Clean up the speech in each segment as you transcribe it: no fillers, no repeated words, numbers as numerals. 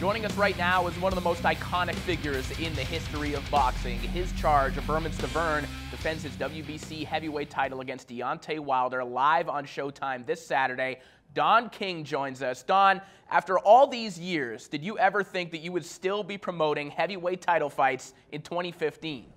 Joining us right now is one of the most iconic figures in the history of boxing. His charge, Berman Stiverne, defends his WBC heavyweight title against Deontay Wilder live on Showtime this Saturday. Don King joins us. Don, after all these years, did you ever think that you would still be promoting heavyweight title fights in 2015?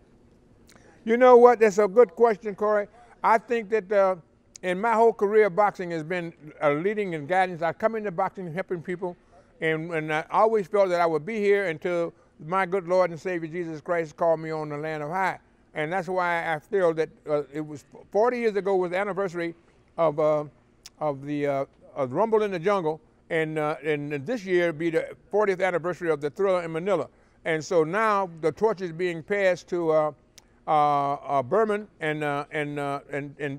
You know what? That's a good question, Corey. I think that in my whole career, boxing has been leading and guidance. I come into boxing helping people, and I always felt that I would be here until my good Lord and Savior Jesus Christ called me on the land of high. And that's why I feel that it was 40 years ago was the anniversary of the Rumble in the Jungle, and this year be the 40th anniversary of the Thriller in Manila. And so now the torch is being passed to Berman and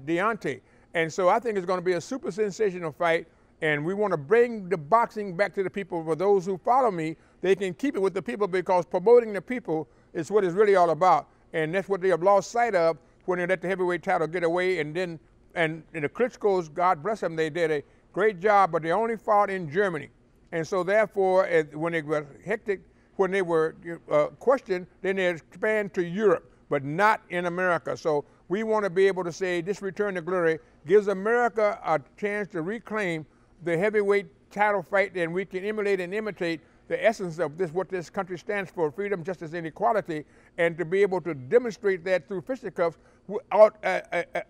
Deontay. And so I think it's going to be a super sensational fight, and we want to bring the boxing back to the people. For those who follow me, they can keep it with the people, because promoting the people is what it's really all about. And that's what they have lost sight of when they let the heavyweight title get away. And then and the Klitschko's, God bless them, they did a great job, but they only fought in Germany. And so therefore, when they were hectic, when they were questioned, then they expand to Europe, but not in America. So we want to be able to say this return to glory gives America a chance to reclaim the heavyweight title fight, and we can emulate and imitate the essence of this, what this country stands for: freedom, justice, and equality, and to be able to demonstrate that through fisticuffs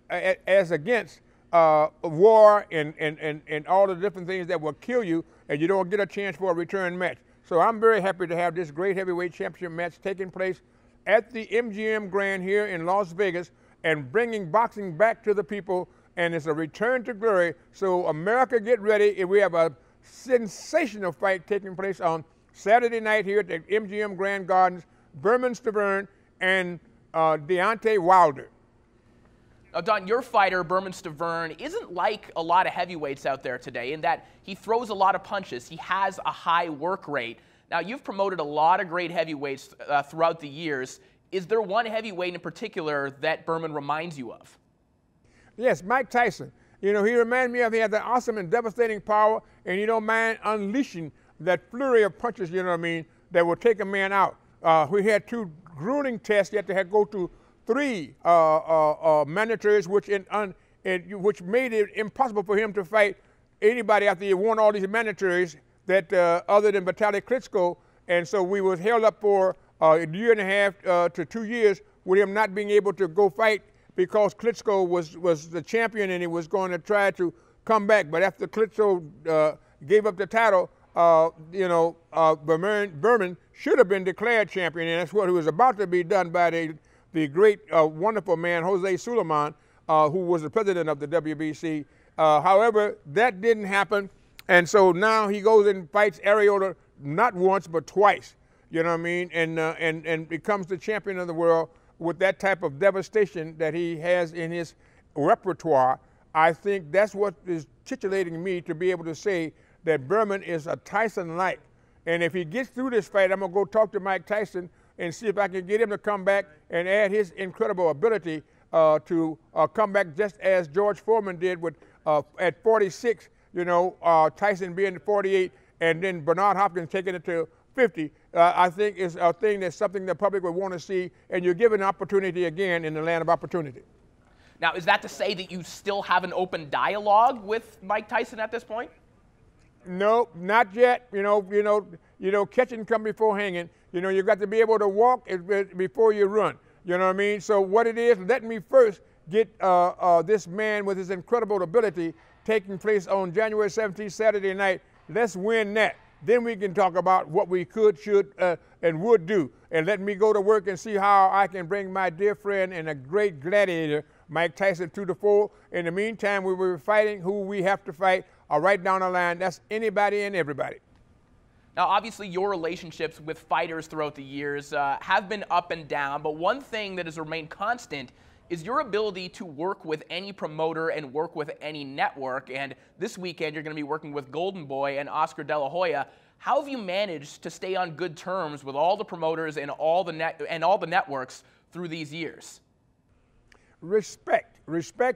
as against war and all the different things that will kill you, and you don't get a chance for a return match. So I'm very happy to have this great heavyweight championship match taking place at the MGM Grand here in Las Vegas, and bringing boxing back to the people, and it's a return to glory. So America, get ready. We have a sensational fight taking place on Saturday night here at the MGM Grand Gardens: Berman Stiverne and Deontay Wilder. Now, Don, your fighter, Berman Stiverne, isn't like a lot of heavyweights out there today in that he throws a lot of punches. He has a high work rate. Now, you've promoted a lot of great heavyweights throughout the years. Is there one heavyweight in particular that Berman reminds you of? Yes, Mike Tyson. You know, he reminds me of, he had that awesome and devastating power, and you don't mind unleashing that flurry of punches, you know what I mean, that will take a man out. We had 2 grueling tests. He had to go to 3 mandatories, which made it impossible for him to fight anybody after he won all these mandatories that other than Vitaly Klitschko. And so we was held up for a year and a half to 2 years with him not being able to go fight, because Klitschko was the champion and he was going to try to come back. But after Klitschko gave up the title, Berman should have been declared champion, and that's what was about to be done by the great, wonderful man, Jose Suleiman, who was the president of the WBC. However, that didn't happen, and so now he goes and fights Arreola not once but twice, you know what I mean, and becomes the champion of the world with that type of devastation that he has in his repertoire. I think that's what is titillating me, to be able to say that Berman is a Tyson-like. And if he gets through this fight, I'm going to go talk to Mike Tyson and see if I can get him to come back and add his incredible ability to come back, just as George Foreman did with at 46, you know, Tyson being 48, and then Bernard Hopkins taking it to 50. I think is a thing that's something the public would want to see, and you're given an opportunity again in the land of opportunity. Now, is that to say that you still have an open dialogue with Mike Tyson at this point? No, not yet. You know, catching come before hanging. You know, you got to be able to walk before you run. You know what I mean? So what it is, let me first get this man with his incredible ability taking place on January 17th, Saturday night. Let's win that. Then we can talk about what we could, should, and would do. And let me go to work and see how I can bring my dear friend and a great gladiator, Mike Tyson, to the fore. In the meantime, we will be fighting who we have to fight right down the line. That's anybody and everybody. Now, obviously, your relationships with fighters throughout the years have been up and down, but one thing that has remained constant is your ability to work with any promoter and work with any network. And this weekend, you're going to be working with Golden Boy and Oscar De La Hoya. How have you managed to stay on good terms with all the promoters and all the networks through these years? Respect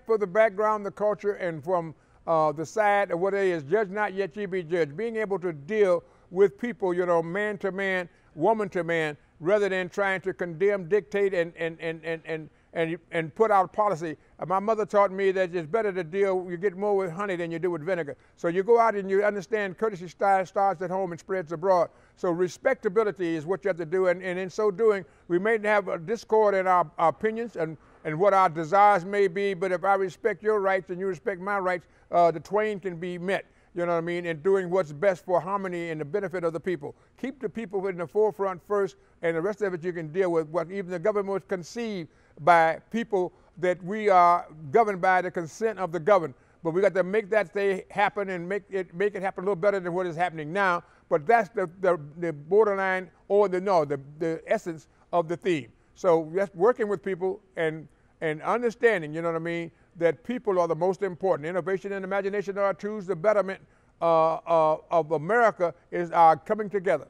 for the background, the culture, and from the side of what it is, judge not yet ye be judged. Being able to deal with people, you know, man to man, woman to man, rather than trying to condemn, dictate, and put out policy. My mother taught me that it's better to deal, you get more with honey than you do with vinegar. So you go out and you understand courtesy style starts at home and spreads abroad. So respectability is what you have to do, and in so doing, we may have a discord in our opinions and what our desires may be, but if I respect your rights and you respect my rights, the twain can be met. You know what I mean? And doing what's best for harmony and the benefit of the people. Keep the people in the forefront first, and the rest of it you can deal with. What even the government was conceived by people that we are governed by the consent of the governed. But we got to make that thing happen and make it happen a little better than what is happening now. But that's the borderline or the essence of the theme. So just working with people and understanding, you know what I mean, that people are the most important. Innovation and imagination are our tools. The betterment of America is our coming together.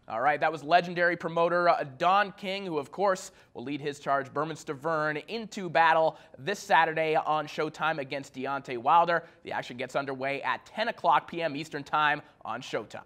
All right, that was legendary promoter Don King, who, of course, will lead his charge, Berman Stiverne, into battle this Saturday on Showtime against Deontay Wilder. The action gets underway at 10 o'clock p.m. Eastern Time on Showtime.